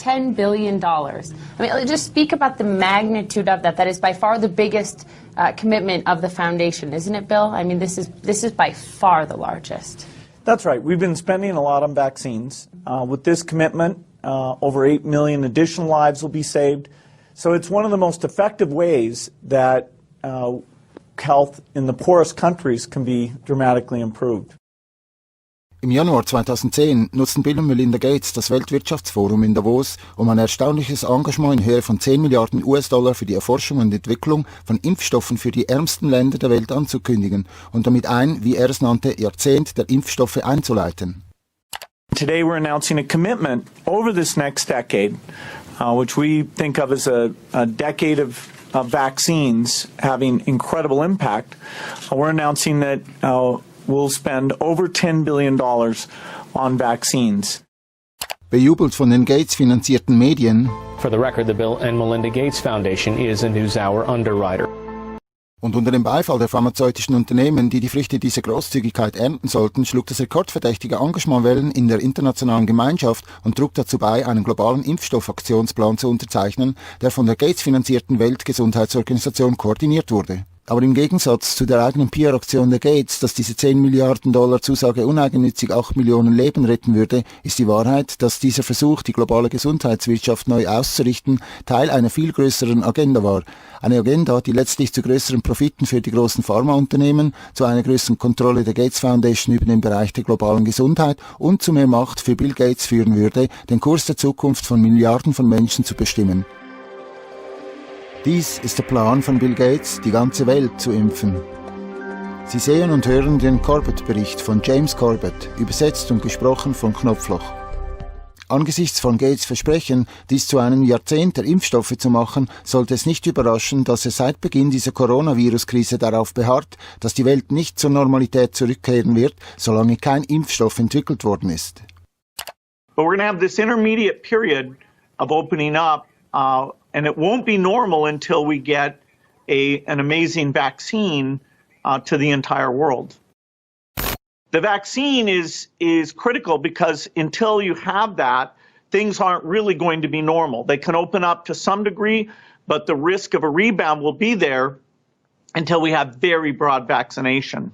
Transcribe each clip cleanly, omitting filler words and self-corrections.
$10 billion. I mean, just speak about the magnitude of that. That is by far the biggest commitment of the foundation, isn't it, Bill? I mean, this is by far the largest. That's right. We've been spending a lot on vaccines. With this commitment, over 8 million additional lives will be saved. So it's one of the most effective ways that health in the poorest countries can be dramatically improved. Im Januar 2010 nutzten Bill und Melinda Gates das Weltwirtschaftsforum in Davos, um ein erstaunliches Engagement in Höhe von 10 Milliarden US-Dollar für die Erforschung und Entwicklung von Impfstoffen für die ärmsten Länder der Welt anzukündigen und damit ein, wie er es nannte, Jahrzehnt der Impfstoffe einzuleiten. Today we're announcing a commitment over this next decade, which we think of as a decade of vaccines having incredible impact. We're announcing that we'll spend over $10 billion on vaccines. Bejubelt von den Gates-finanzierten Medien. For the record, the Bill and Melinda Gates Foundation is a NewsHour underwriter. Und unter dem Beifall der pharmazeutischen Unternehmen, die die Früchte dieser Großzügigkeit ernten sollten, schlug das rekordverdächtige Engagement Wellen in der internationalen Gemeinschaft und trug dazu bei, einen globalen Impfstoffaktionsplan zu unterzeichnen, der von der Gates-finanzierten Weltgesundheitsorganisation koordiniert wurde. Aber im Gegensatz zu der eigenen PR-Aktion der Gates, dass diese 10 Milliarden Dollar Zusage uneigennützig 8 Millionen Leben retten würde, ist die Wahrheit, dass dieser Versuch, die globale Gesundheitswirtschaft neu auszurichten, Teil einer viel größeren Agenda war. Eine Agenda, die letztlich zu größeren Profiten für die großen Pharmaunternehmen, zu einer größeren Kontrolle der Gates Foundation über den Bereich der globalen Gesundheit und zu mehr Macht für Bill Gates führen würde, den Kurs der Zukunft von Milliarden von Menschen zu bestimmen. Dies ist der Plan von Bill Gates, die ganze Welt zu impfen. Sie sehen und hören den Corbett-Bericht von James Corbett, übersetzt und gesprochen von Knopfloch. Angesichts von Gates' Versprechen, dies zu einem Jahrzehnt der Impfstoffe zu machen, sollte es nicht überraschen, dass er seit Beginn dieser Coronavirus-Krise darauf beharrt, dass die Welt nicht zur Normalität zurückkehren wird, solange kein Impfstoff entwickelt worden ist. But we're going to have this intermediate period of opening up, and it won't be normal until we get an amazing vaccine to the entire world. The vaccine is critical because until you have that, things aren't really going to be normal. They can open up to some degree, but the risk of a rebound will be there until we have very broad vaccination.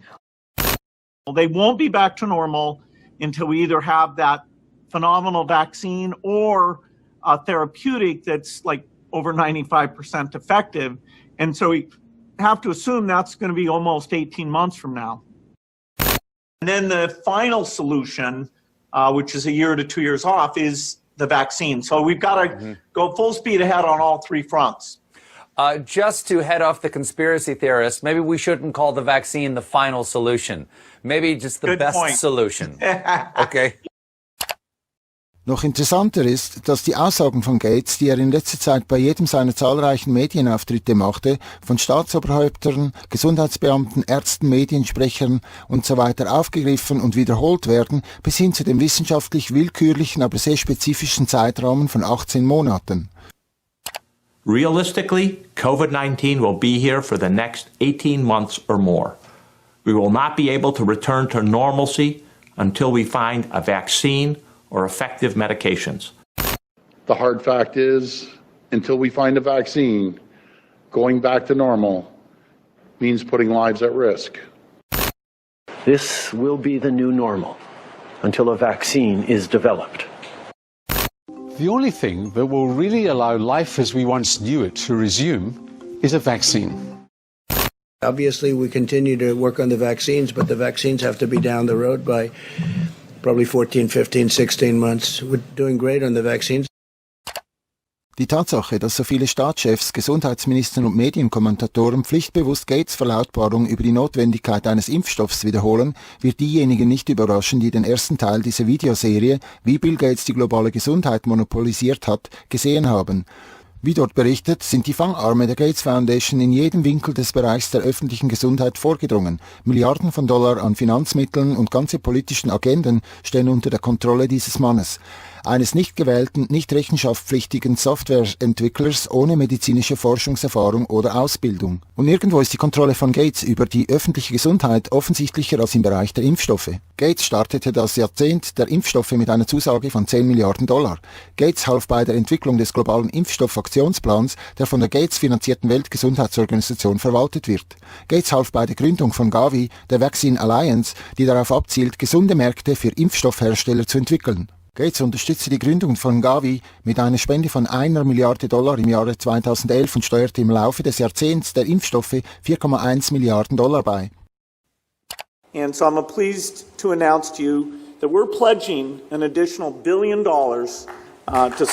They won't be back to normal until we either have that phenomenal vaccine or a therapeutic that's like over 95% effective. And so we have to assume that's going to be almost 18 months from now. And then the final solution, which is a year to 2 years off, is the vaccine. So we've got to go full speed ahead on all three fronts. Just to head off the conspiracy theorists, maybe we shouldn't call the vaccine the final solution. Maybe just the best solution. Okay. Noch interessanter ist, dass die Aussagen von Gates, die er in letzter Zeit bei jedem seiner zahlreichen Medienauftritte machte, von Staatsoberhäuptern, Gesundheitsbeamten, Ärzten, Mediensprechern und so weiter aufgegriffen und wiederholt werden, bis hin zu dem wissenschaftlich willkürlichen, aber sehr spezifischen Zeitrahmen von 18 Monaten. Realistically, COVID-19 will be here for the next 18 months or more. We will not be able to return to normalcy until we find a vaccine or effective medications. The hard fact is, until we find a vaccine, going back to normal means putting lives at risk. This will be the new normal until a vaccine is developed. The only thing that will really allow life as we once knew it to resume is a vaccine. Obviously, we continue to work on the vaccines, but the vaccines have to be down the road by probably 14, 15, 16 months. We're doing great on the vaccines. Die Tatsache, dass so viele Staatschefs, Gesundheitsminister und Medienkommentatoren pflichtbewusst Gates' Verlautbarung über die Notwendigkeit eines Impfstoffs wiederholen, wird diejenigen nicht überraschen, die den ersten Teil dieser Videoserie, wie Bill Gates die globale Gesundheit monopolisiert hat, gesehen haben. Wie dort berichtet, sind die Fangarme der Gates Foundation in jedem Winkel des Bereichs der öffentlichen Gesundheit vorgedrungen. Milliarden von Dollar an Finanzmitteln und ganze politischen Agenden stehen unter der Kontrolle dieses Mannes. eines nicht gewählten, nicht rechenschaftspflichtigen Softwareentwicklers ohne medizinische Forschungserfahrung oder Ausbildung. Und nirgendwo ist die Kontrolle von Gates über die öffentliche Gesundheit offensichtlicher als im Bereich der Impfstoffe. Gates startete das Jahrzehnt der Impfstoffe mit einer Zusage von 10 Milliarden Dollar. Gates half bei der Entwicklung des globalen Impfstoffaktionsplans, der von der Gates finanzierten Weltgesundheitsorganisation verwaltet wird. Gates half bei der Gründung von Gavi, der Vaccine Alliance, die darauf abzielt, gesunde Märkte für Impfstoffhersteller zu entwickeln. Gates unterstützte die Gründung von Gavi mit einer Spende von 1 Milliarde Dollar im Jahre 2011 und steuerte im Laufe des Jahrzehnts der Impfstoffe 4,1 Milliarden Dollar bei. And so I'm pleased to announce to you that we're pledging an additional $1 billion to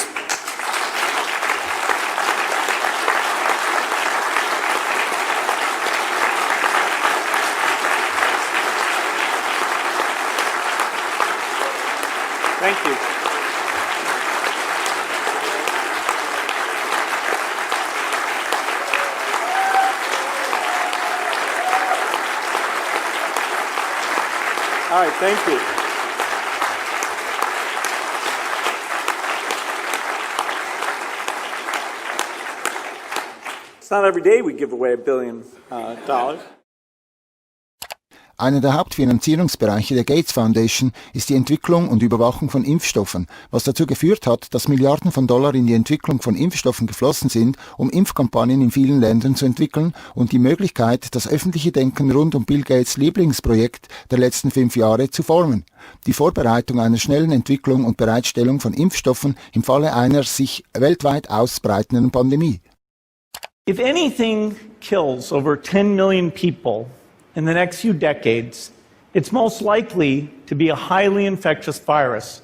Thank you. All right, thank you. It's not every day we give away $1 billion. Einer der Hauptfinanzierungsbereiche der Gates Foundation ist die Entwicklung und Überwachung von Impfstoffen, was dazu geführt hat, dass Milliarden von Dollar in die Entwicklung von Impfstoffen geflossen sind, um Impfkampagnen in vielen Ländern zu entwickeln und die Möglichkeit, das öffentliche Denken rund um Bill Gates' Lieblingsprojekt der letzten 5 Jahre zu formen. Die Vorbereitung einer schnellen Entwicklung und Bereitstellung von Impfstoffen im Falle einer sich weltweit ausbreitenden Pandemie. If anything kills over 10 million people in the next few decades, it's most likely to be a highly infectious virus.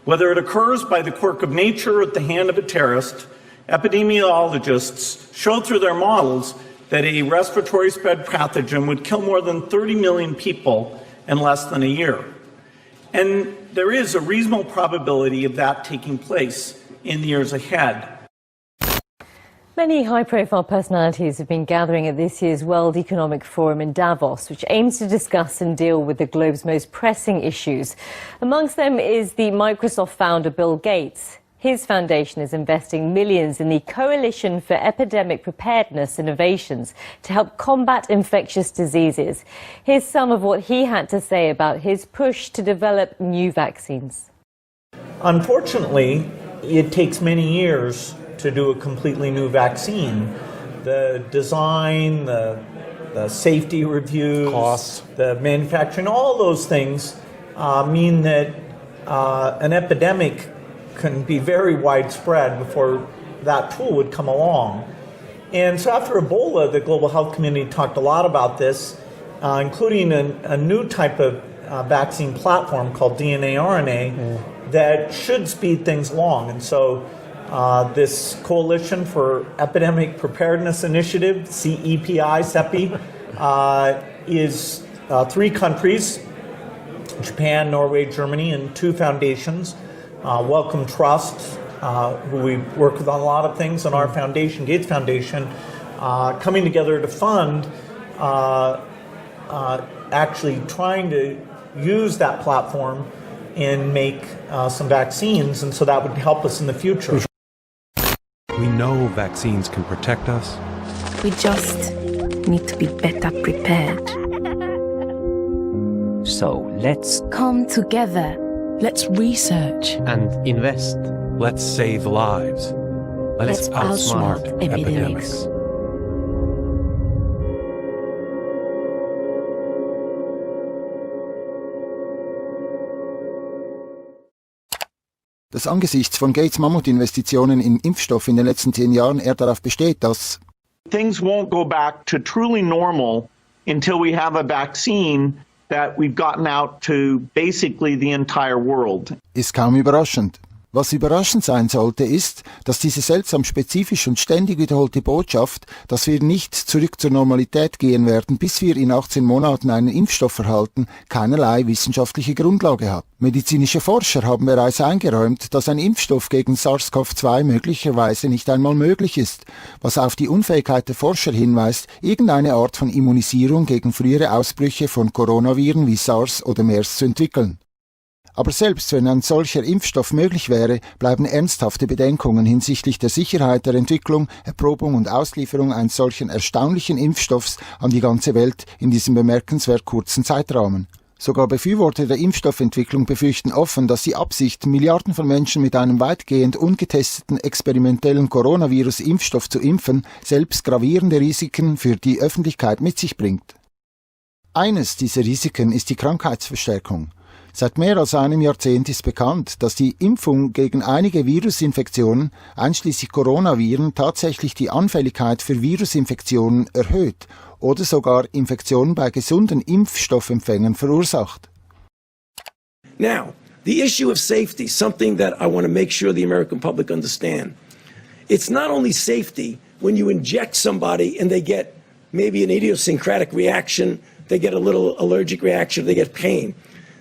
Whether it occurs by the quirk of nature or at the hand of a terrorist, epidemiologists show through their models that a respiratory spread pathogen would kill more than 30 million people in less than a year. And there is a reasonable probability of that taking place in the years ahead. Many high-profile personalities have been gathering at this year's World Economic Forum in Davos, which aims to discuss and deal with the globe's most pressing issues. Amongst them is the Microsoft founder Bill Gates. His foundation is investing millions in the Coalition for Epidemic Preparedness Innovations to help combat infectious diseases. Here's some of what he had to say about his push to develop new vaccines. Unfortunately, it takes many years to do a completely new vaccine. The design, the safety reviews, costs, the manufacturing, all those things mean that an epidemic can be very widespread before that tool would come along. And so after Ebola, the global health community talked a lot about this, including a new type of vaccine platform called DNA-RNA that should speed things along. And so this Coalition for Epidemic Preparedness Initiative, CEPI, is 3 countries, Japan, Norway, Germany, and 2 foundations, Wellcome Trust, who we work with on a lot of things, and our foundation, Gates Foundation, coming together to fund actually trying to use that platform and make some vaccines, and so that would help us in the future. We know vaccines can protect us. We just need to be better prepared. So let's come together. Let's research and invest. Let's save lives. Let's outsmart epidemics. Dass angesichts von Gates Mammutinvestitionen in Impfstoffe in den letzten 10 Jahren er darauf besteht, dass things won't go back to truly normal until we have a vaccine that we've gotten out to basically the entire world. Ist kaum überraschend. Was überraschend sein sollte, ist, dass diese seltsam spezifisch und ständig wiederholte Botschaft, dass wir nicht zurück zur Normalität gehen werden, bis wir in 18 Monaten einen Impfstoff erhalten, keinerlei wissenschaftliche Grundlage hat. Medizinische Forscher haben bereits eingeräumt, dass ein Impfstoff gegen SARS-CoV-2 möglicherweise nicht einmal möglich ist, was auf die Unfähigkeit der Forscher hinweist, irgendeine Art von Immunisierung gegen frühere Ausbrüche von Coronaviren wie SARS oder MERS zu entwickeln. Aber selbst wenn ein solcher Impfstoff möglich wäre, bleiben ernsthafte Bedenkungen hinsichtlich der Sicherheit der Entwicklung, Erprobung und Auslieferung eines solchen erstaunlichen Impfstoffs an die ganze Welt in diesem bemerkenswert kurzen Zeitrahmen. Sogar Befürworter der Impfstoffentwicklung befürchten offen, dass die Absicht, Milliarden von Menschen mit einem weitgehend ungetesteten experimentellen Coronavirus-Impfstoff zu impfen, selbst gravierende Risiken für die Öffentlichkeit mit sich bringt. Eines dieser Risiken ist die Krankheitsverstärkung. Seit mehr als einem Jahrzehnt ist bekannt, dass die Impfung gegen einige Virusinfektionen, einschließlich Coronaviren, tatsächlich die Anfälligkeit für Virusinfektionen erhöht oder sogar Infektionen bei gesunden Impfstoffempfängern verursacht. Now, the issue of safety, something that I want to make sure the American public understand. It's not only safety when you inject somebody and they get maybe an idiosyncratic reaction, they get a little allergic reaction, they get pain.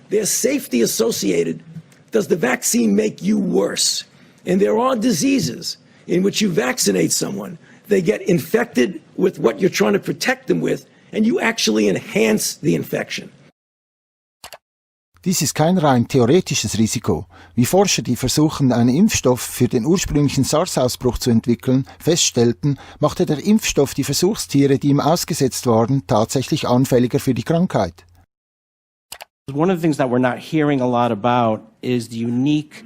There's safety associated. Does the vaccine make you worse? And there are diseases in which you vaccinate someone, they get infected with what you're trying to protect them with, and you actually enhance the infection. Dies ist kein rein theoretisches Risiko. Wie Forscher, die versuchen, einen Impfstoff für den ursprünglichen SARS-Ausbruch zu entwickeln, feststellten, machte der Impfstoff die Versuchstiere, die ihm ausgesetzt waren, tatsächlich anfälliger für die Krankheit. One of the things that we're not hearing a lot about is the unique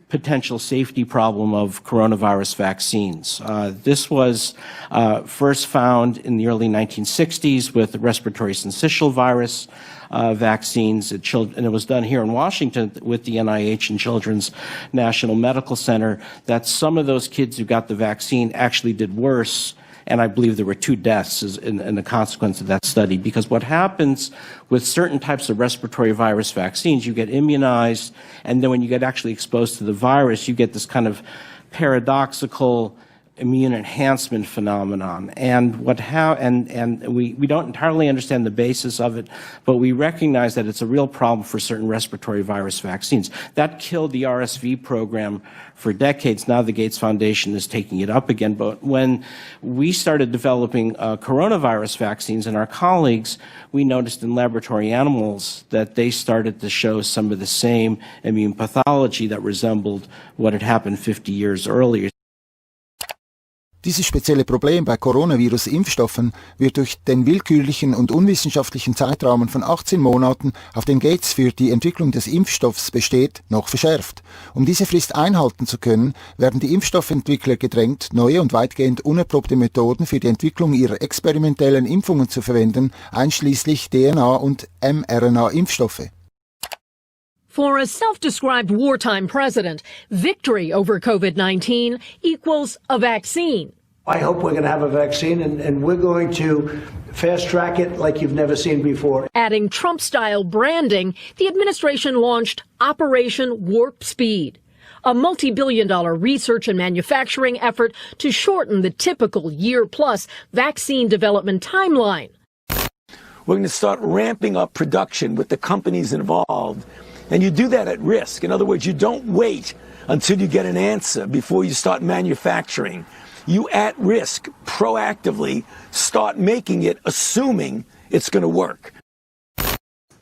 potential safety problem of coronavirus vaccines. This was first found in the early 1960s with the respiratory syncytial virus vaccines, and it was done here in Washington with the NIH and Children's National Medical Center, that some of those kids who got the vaccine actually did worse. And I believe there were 2 deaths in the consequence of that study. Because what happens with certain types of respiratory virus vaccines, you get immunized, and then when you get actually exposed to the virus, you get this kind of paradoxical immune enhancement phenomenon. And we don't entirely understand the basis of it, but we recognize that it's a real problem for certain respiratory virus vaccines. That killed the RSV program for decades. Now the Gates Foundation is taking it up again. But when we started developing coronavirus vaccines and our colleagues, we noticed in laboratory animals that they started to show some of the same immune pathology that resembled what had happened 50 years earlier. Dieses spezielle Problem bei Coronavirus-Impfstoffen wird durch den willkürlichen und unwissenschaftlichen Zeitrahmen von 18 Monaten, auf den Gates für die Entwicklung des Impfstoffs besteht, noch verschärft. Um diese Frist einhalten zu können, werden die Impfstoffentwickler gedrängt, neue und weitgehend unerprobte Methoden für die Entwicklung ihrer experimentellen Impfungen zu verwenden, einschließlich DNA- und mRNA-Impfstoffe. For a self-described wartime president, victory over COVID-19 equals a vaccine. I hope we're going to have a vaccine, and we're going to fast-track it like you've never seen before. Adding Trump-style branding, the administration launched Operation Warp Speed, a multi-billion-dollar research and manufacturing effort to shorten the typical year-plus vaccine development timeline. We're going to start ramping up production with the companies involved. And you do that at risk. In other words, you don't wait until you get an answer before you start manufacturing. You, at risk, proactively start making it, assuming it's going to work.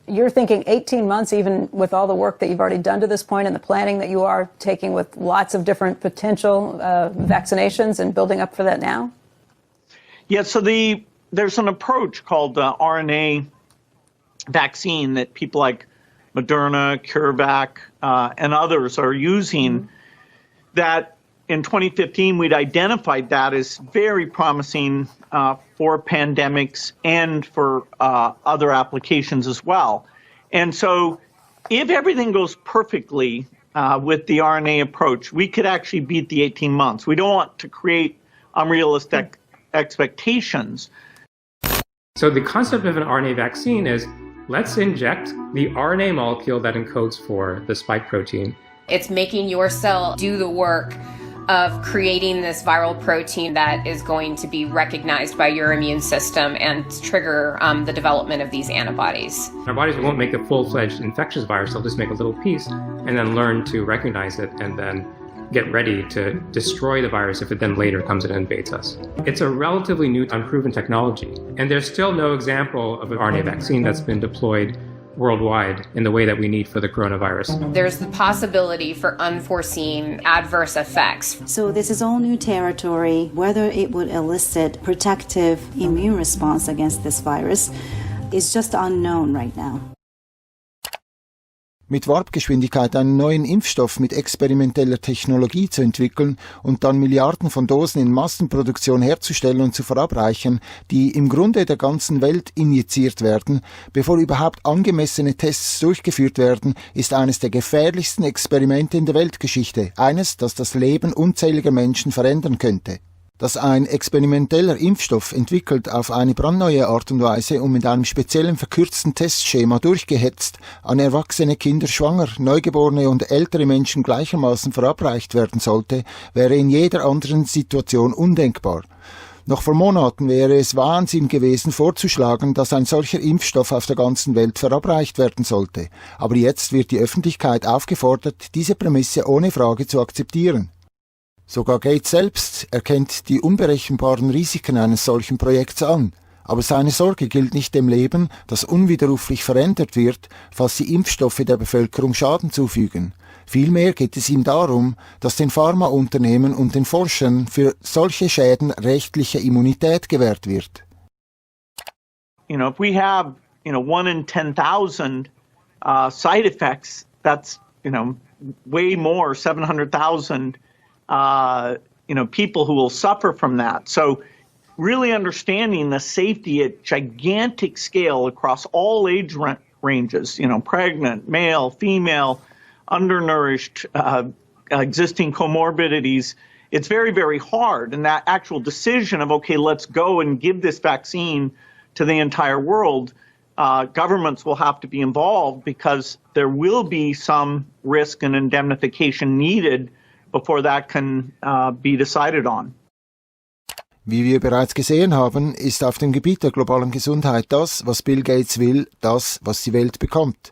You're thinking 18 months, even with all the work that you've already done to this point and the planning that you are taking with lots of different potential vaccinations and building up for that now? Yeah, so there's an approach called RNA vaccine that people like Moderna, CureVac, and others are using, that in 2015 we'd identified that as very promising for pandemics and for other applications as well. And so if everything goes perfectly with the RNA approach, we could actually beat the 18 months. We don't want to create unrealistic expectations. So the concept of an RNA vaccine is, let's inject the RNA molecule that encodes for the spike protein. It's making your cell do the work of creating this viral protein that is going to be recognized by your immune system and trigger the development of these antibodies. Our bodies won't make a full-fledged infectious virus, they'll just make a little piece and then learn to recognize it and then get ready to destroy the virus if it then later comes and invades us. It's a relatively new, unproven technology, and there's still no example of an RNA vaccine that's been deployed worldwide in the way that we need for the coronavirus. There's the possibility for unforeseen adverse effects. So this is all new territory. Whether it would elicit protective immune response against this virus is just unknown right now. Mit Warpgeschwindigkeit einen neuen Impfstoff mit experimenteller Technologie zu entwickeln und dann Milliarden von Dosen in Massenproduktion herzustellen und zu verabreichen, die im Grunde der ganzen Welt injiziert werden, bevor überhaupt angemessene Tests durchgeführt werden, ist eines der gefährlichsten Experimente in der Weltgeschichte, eines, das das Leben unzähliger Menschen verändern könnte. Dass ein experimenteller Impfstoff entwickelt auf eine brandneue Art und Weise und mit einem speziellen verkürzten Testschema durchgehetzt an erwachsene Kinder, Schwanger, Neugeborene und ältere Menschen gleichermaßen verabreicht werden sollte, wäre in jeder anderen Situation undenkbar. Noch vor Monaten wäre es Wahnsinn gewesen, vorzuschlagen, dass ein solcher Impfstoff auf der ganzen Welt verabreicht werden sollte. Aber jetzt wird die Öffentlichkeit aufgefordert, diese Prämisse ohne Frage zu akzeptieren. Sogar Gates selbst erkennt die unberechenbaren Risiken eines solchen Projekts an. Aber seine Sorge gilt nicht dem Leben, das unwiderruflich verändert wird, falls die Impfstoffe der Bevölkerung Schaden zufügen. Vielmehr geht es ihm darum, dass den Pharmaunternehmen und den Forschern für solche Schäden rechtliche Immunität gewährt wird. If we have, 1 in 10,000 side effects, that's, way more, 700,000 people who will suffer from that. So really understanding the safety at gigantic scale across all age ranges, pregnant, male, female, undernourished, existing comorbidities, it's very, very hard. And that actual decision of, okay, let's go and give this vaccine to the entire world, governments will have to be involved because there will be some risk and indemnification needed before that can be decided on. Wie wir bereits gesehen haben, ist auf dem Gebiet der globalen Gesundheit das, was Bill Gates will, das, was die Welt bekommt.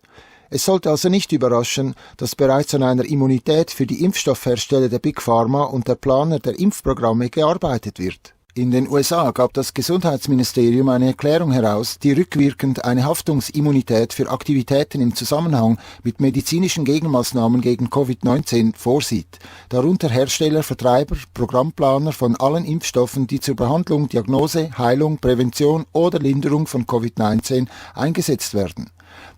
Es sollte also nicht überraschen, dass bereits an einer Immunität für die Impfstoffhersteller der Big Pharma und der Planer der Impfprogramme gearbeitet wird. In den USA gab das Gesundheitsministerium eine Erklärung heraus, die rückwirkend eine Haftungsimmunität für Aktivitäten im Zusammenhang mit medizinischen Gegenmaßnahmen gegen Covid-19 vorsieht, darunter Hersteller, Vertreiber, Programmplaner von allen Impfstoffen, die zur Behandlung, Diagnose, Heilung, Prävention oder Linderung von Covid-19 eingesetzt werden.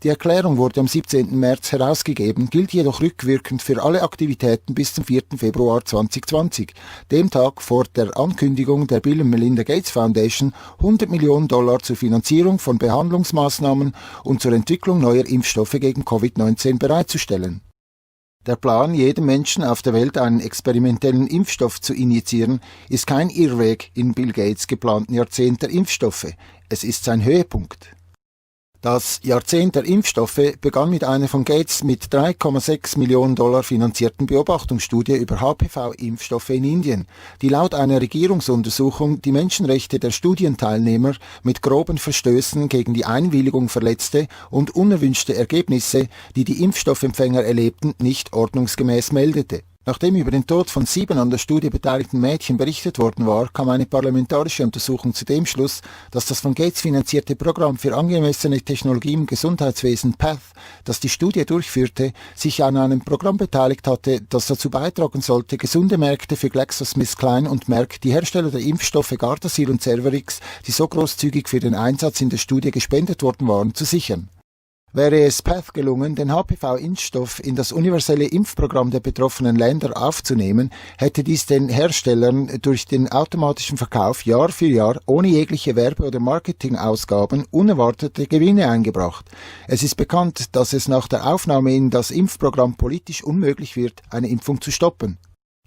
Die Erklärung wurde am 17. März herausgegeben, gilt jedoch rückwirkend für alle Aktivitäten bis zum 4. Februar 2020, dem Tag vor der Ankündigung der Bill und Melinda Gates Foundation, $100 Millionen zur Finanzierung von Behandlungsmaßnahmen und zur Entwicklung neuer Impfstoffe gegen Covid-19 bereitzustellen. Der Plan, jedem Menschen auf der Welt einen experimentellen Impfstoff zu injizieren, ist kein Irrweg in Bill Gates geplanten Jahrzehnt der Impfstoffe. Es ist sein Höhepunkt. Das Jahrzehnt der Impfstoffe begann mit einer von Gates mit $3,6 Millionen finanzierten Beobachtungsstudie über HPV-Impfstoffe in Indien, die laut einer Regierungsuntersuchung die Menschenrechte der Studienteilnehmer mit groben Verstößen gegen die Einwilligung verletzte und unerwünschte Ergebnisse, die die Impfstoffempfänger erlebten, nicht ordnungsgemäß meldete. Nachdem über den Tod von 7 an der Studie beteiligten Mädchen berichtet worden war, kam eine parlamentarische Untersuchung zu dem Schluss, dass das von Gates finanzierte Programm für angemessene Technologie im Gesundheitswesen PATH, das die Studie durchführte, sich an einem Programm beteiligt hatte, das dazu beitragen sollte, gesunde Märkte für GlaxoSmithKline und Merck, die Hersteller der Impfstoffe Gardasil und Cervarix, die so großzügig für den Einsatz in der Studie gespendet worden waren, zu sichern. Wäre es PATH gelungen, den HPV-Impfstoff in das universelle Impfprogramm der betroffenen Länder aufzunehmen, hätte dies den Herstellern durch den automatischen Verkauf Jahr für Jahr ohne jegliche Werbe- oder Marketingausgaben unerwartete Gewinne eingebracht. Es ist bekannt, dass es nach der Aufnahme in das Impfprogramm politisch unmöglich wird, eine Impfung zu stoppen.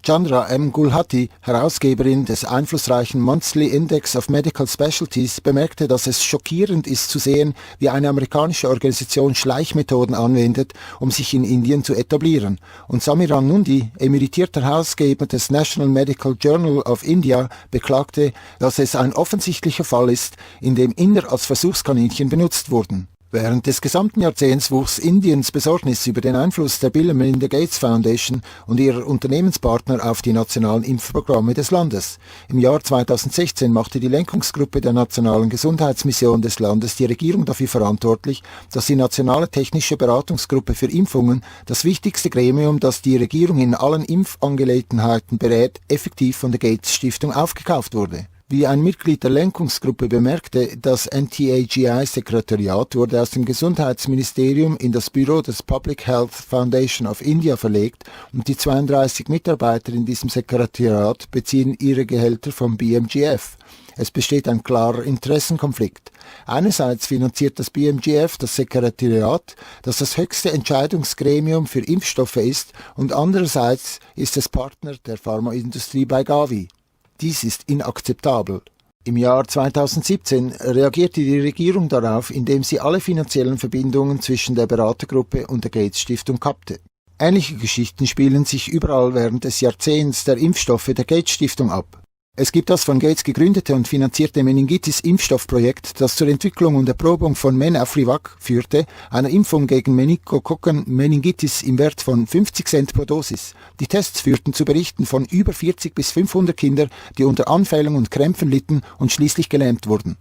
Chandra M. Gulhati, Herausgeberin des einflussreichen Monthly Index of Medical Specialties, bemerkte, dass es schockierend ist zu sehen, wie eine amerikanische Organisation Schleichmethoden anwendet, um sich in Indien zu etablieren. Und Samiran Nundi, emeritierter Herausgeber des National Medical Journal of India, beklagte, dass es ein offensichtlicher Fall ist, in dem Inder als Versuchskaninchen benutzt wurden. Während des gesamten Jahrzehnts wuchs Indiens Besorgnis über den Einfluss der Bill und Melinda Gates Foundation und ihrer Unternehmenspartner auf die nationalen Impfprogramme des Landes. Im Jahr 2016 machte die Lenkungsgruppe der Nationalen Gesundheitsmission des Landes die Regierung dafür verantwortlich, dass die Nationale Technische Beratungsgruppe für Impfungen, das wichtigste Gremium, das die Regierung in allen Impfangelegenheiten berät, effektiv von der Gates Stiftung aufgekauft wurde. Wie ein Mitglied der Lenkungsgruppe bemerkte, das NTAGI-Sekretariat wurde aus dem Gesundheitsministerium in das Büro des Public Health Foundation of India verlegt und die 32 Mitarbeiter in diesem Sekretariat beziehen ihre Gehälter vom BMGF. Es besteht ein klarer Interessenkonflikt. Einerseits finanziert das BMGF das Sekretariat, das das höchste Entscheidungsgremium für Impfstoffe ist, und andererseits ist es Partner der Pharmaindustrie bei Gavi. Dies ist inakzeptabel. Im Jahr 2017 reagierte die Regierung darauf, indem sie alle finanziellen Verbindungen zwischen der Beratergruppe und der Gates Stiftung kappte. Ähnliche Geschichten spielen sich überall während des Jahrzehnts der Impfstoffe der Gates Stiftung ab. Es gibt das von Gates gegründete und finanzierte Meningitis-Impfstoffprojekt, das zur Entwicklung und Erprobung von Menafrivac führte, einer Impfung gegen Meningokokken-Meningitis im Wert von 50 Cent pro Dosis. Die Tests führten zu Berichten von über 40 bis 500 Kindern, die unter Anfällung und Krämpfen litten und schließlich gelähmt wurden.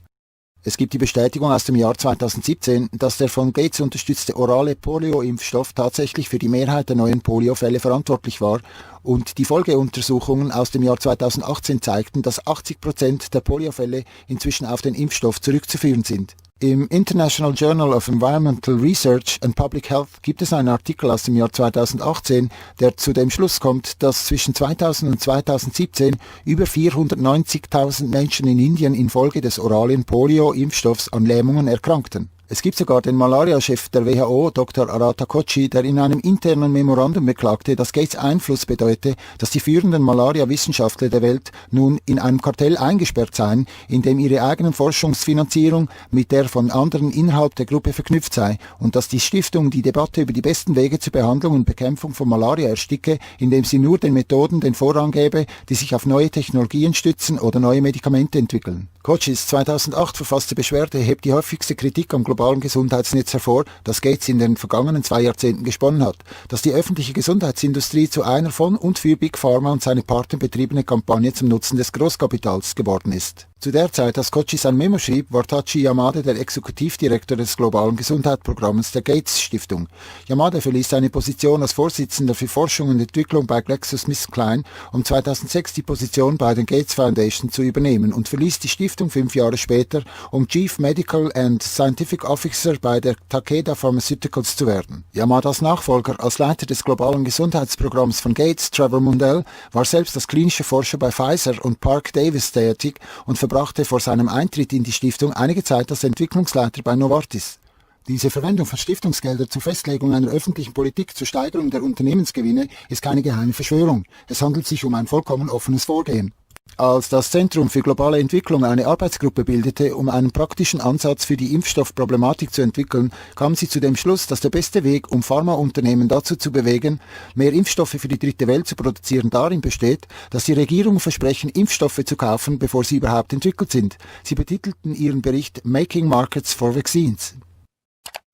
Es gibt die Bestätigung aus dem Jahr 2017, dass der von Gates unterstützte orale Polio-Impfstoff tatsächlich für die Mehrheit der neuen Poliofälle verantwortlich war, und die Folgeuntersuchungen aus dem Jahr 2018 zeigten, dass 80% der Poliofälle inzwischen auf den Impfstoff zurückzuführen sind. Im International Journal of Environmental Research and Public Health gibt es einen Artikel aus dem Jahr 2018, der zu dem Schluss kommt, dass zwischen 2000 und 2017 über 490.000 Menschen in Indien infolge des oralen Polio-Impfstoffs an Lähmungen erkrankten. Es gibt sogar den Malaria-Chef der WHO, Dr. Arata Kochi, der in einem internen Memorandum beklagte, dass Gates Einfluss bedeute, dass die führenden Malaria-Wissenschaftler der Welt nun in einem Kartell eingesperrt seien, in dem ihre eigenen Forschungsfinanzierung mit der von anderen innerhalb der Gruppe verknüpft sei, und dass die Stiftung die Debatte über die besten Wege zur Behandlung und Bekämpfung von Malaria ersticke, indem sie nur den Methoden den Vorrang gebe, die sich auf neue Technologien stützen oder neue Medikamente entwickeln. Kochis 2008 verfasste Beschwerde hebt die häufigste Kritik am globalen Gesundheitsnetz hervor, das Gates in den vergangenen 2 Jahrzehnten gesponnen hat, dass die öffentliche Gesundheitsindustrie zu einer von und für Big Pharma und seine Partner betriebene Kampagne zum Nutzen des Großkapitals geworden ist. Zu der Zeit, als Kochi sein Memo schrieb, war Tachi Yamada der Exekutivdirektor des globalen Gesundheitsprogramms der Gates Stiftung. Yamada verließ seine Position als Vorsitzender für Forschung und Entwicklung bei GlaxoSmithKline, um 2006 die Position bei der Gates Foundation zu übernehmen, und verließ die Stiftung 5 Jahre später, um Chief Medical and Scientific Officer bei der Takeda Pharmaceuticals zu werden. Yamadas Nachfolger als Leiter des globalen Gesundheitsprogramms von Gates, Trevor Mundell, war selbst als klinischer Forscher bei Pfizer und Park Davis tätig und verbrachte vor seinem Eintritt in die Stiftung einige Zeit als Entwicklungsleiter bei Novartis. Diese Verwendung von Stiftungsgeldern zur Festlegung einer öffentlichen Politik zur Steigerung der Unternehmensgewinne ist keine geheime Verschwörung. Es handelt sich um ein vollkommen offenes Vorgehen. Als das Zentrum für globale Entwicklung eine Arbeitsgruppe bildete, um einen praktischen Ansatz für die Impfstoffproblematik zu entwickeln, kam sie zu dem Schluss, dass der beste Weg, um Pharmaunternehmen dazu zu bewegen, mehr Impfstoffe für die dritte Welt zu produzieren, darin besteht, dass die Regierungen versprechen, Impfstoffe zu kaufen, bevor sie überhaupt entwickelt sind. Sie betitelten ihren Bericht Making Markets for Vaccines.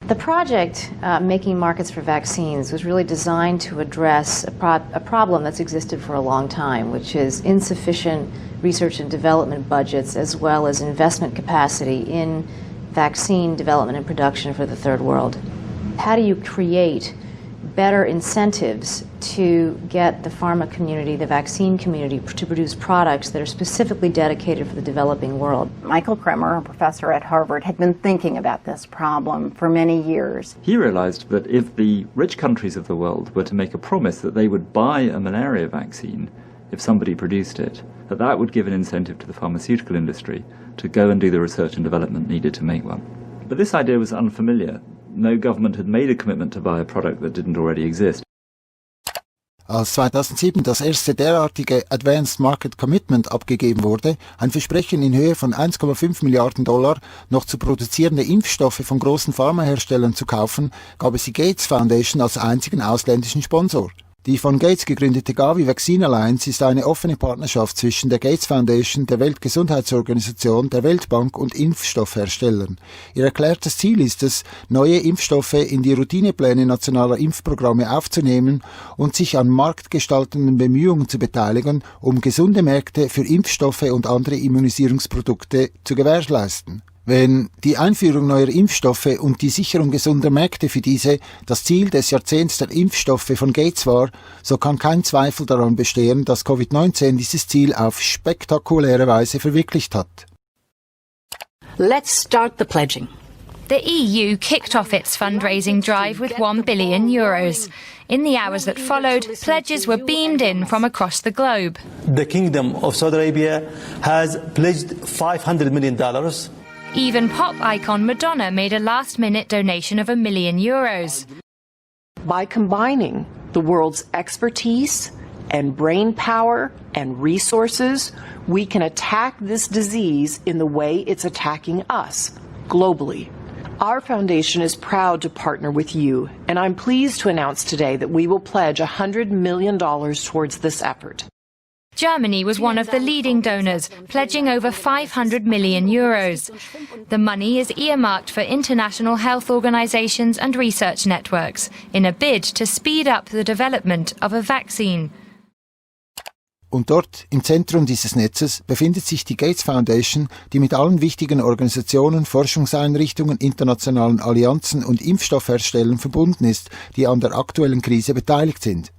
The project, Making Markets for Vaccines, was really designed to address a problem that's existed for a long time, which is insufficient research and development budgets as well as investment capacity in vaccine development and production for the third world. How do you create better incentives to get the pharma community, the vaccine community, to produce products that are specifically dedicated for the developing world? Michael Kremer, a professor at Harvard, had been thinking about this problem for many years. He realized that if the rich countries of the world were to make a promise that they would buy a malaria vaccine if somebody produced it, that would give an incentive to the pharmaceutical industry to go and do the research and development needed to make one. But this idea was unfamiliar. No government had made a commitment to buy a product that didn't already exist. Als 2007 das erste derartige Advanced Market Commitment abgegeben wurde, ein Versprechen in Höhe von 1,5 Milliarden $, noch zu produzierende Impfstoffe von großen Pharmaherstellern zu kaufen, gab es die Gates Foundation als einzigen ausländischen Sponsor. Die von Gates gegründete Gavi Vaccine Alliance ist eine offene Partnerschaft zwischen der Gates Foundation, der Weltgesundheitsorganisation, der Weltbank und Impfstoffherstellern. Ihr erklärtes Ziel ist es, neue Impfstoffe in die Routinepläne nationaler Impfprogramme aufzunehmen und sich an marktgestaltenden Bemühungen zu beteiligen, um gesunde Märkte für Impfstoffe und andere Immunisierungsprodukte zu gewährleisten. Wenn die Einführung neuer Impfstoffe und die Sicherung gesunder Märkte für diese das Ziel des Jahrzehnts der Impfstoffe von Gates war, so kann kein Zweifel daran bestehen, dass Covid-19 dieses Ziel auf spektakuläre Weise verwirklicht hat. Let's start the pledging. The EU kicked off its fundraising drive with €1 billion. In the hours that followed, pledges were beamed in from across the globe. The Kingdom of Saudi Arabia has pledged $500 million. Even pop icon Madonna made a last-minute donation of €1 million. By combining the world's expertise and brain power and resources, we can attack this disease in the way it's attacking us, globally. Our foundation is proud to partner with you, and I'm pleased to announce today that we will pledge $100 million towards this effort. Germany was one of the leading donors, pledging over €500 million. The money is earmarked for international health organizations and research networks in a bid to speed up the development of a vaccine. Und dort, im Zentrum dieses Netzes, befindet sich die Gates Foundation, die mit allen wichtigen Organisationen, Forschungseinrichtungen, internationalen Allianzen und Impfstoffherstellern verbunden ist, die an der aktuellen Krise beteiligt sind.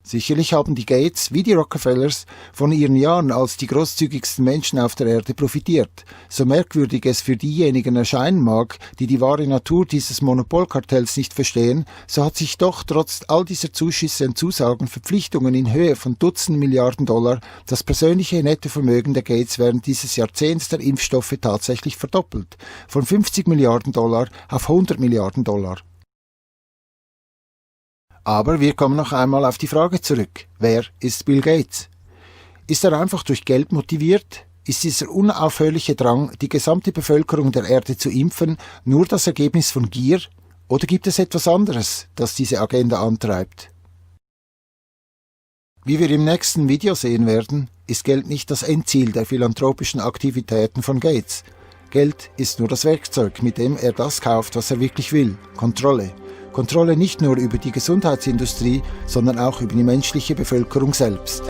Sicherlich haben die Gates, wie die Rockefellers, von ihren Jahren als die großzügigsten Menschen auf der Erde profitiert. So merkwürdig es für diejenigen erscheinen mag, die die wahre Natur dieses Monopolkartells nicht verstehen, so hat sich doch trotz all dieser Zuschüsse und Zusagen Verpflichtungen in Höhe von Dutzenden Milliarden Dollar das persönliche Nettovermögen der Gates während dieses Jahrzehnts der Impfstoffe tatsächlich verdoppelt. Von $50 Milliarden auf $100 Milliarden. Aber wir kommen noch einmal auf die Frage zurück. Wer ist Bill Gates? Ist er einfach durch Geld motiviert? Ist dieser unaufhörliche Drang, die gesamte Bevölkerung der Erde zu impfen, nur das Ergebnis von Gier? Oder gibt es etwas anderes, das diese Agenda antreibt? Wie wir im nächsten Video sehen werden, ist Geld nicht das Endziel der philanthropischen Aktivitäten von Gates. Geld ist nur das Werkzeug, mit dem er das kauft, was er wirklich will: Kontrolle. Kontrolle nicht nur über die Gesundheitsindustrie, sondern auch über die menschliche Bevölkerung selbst.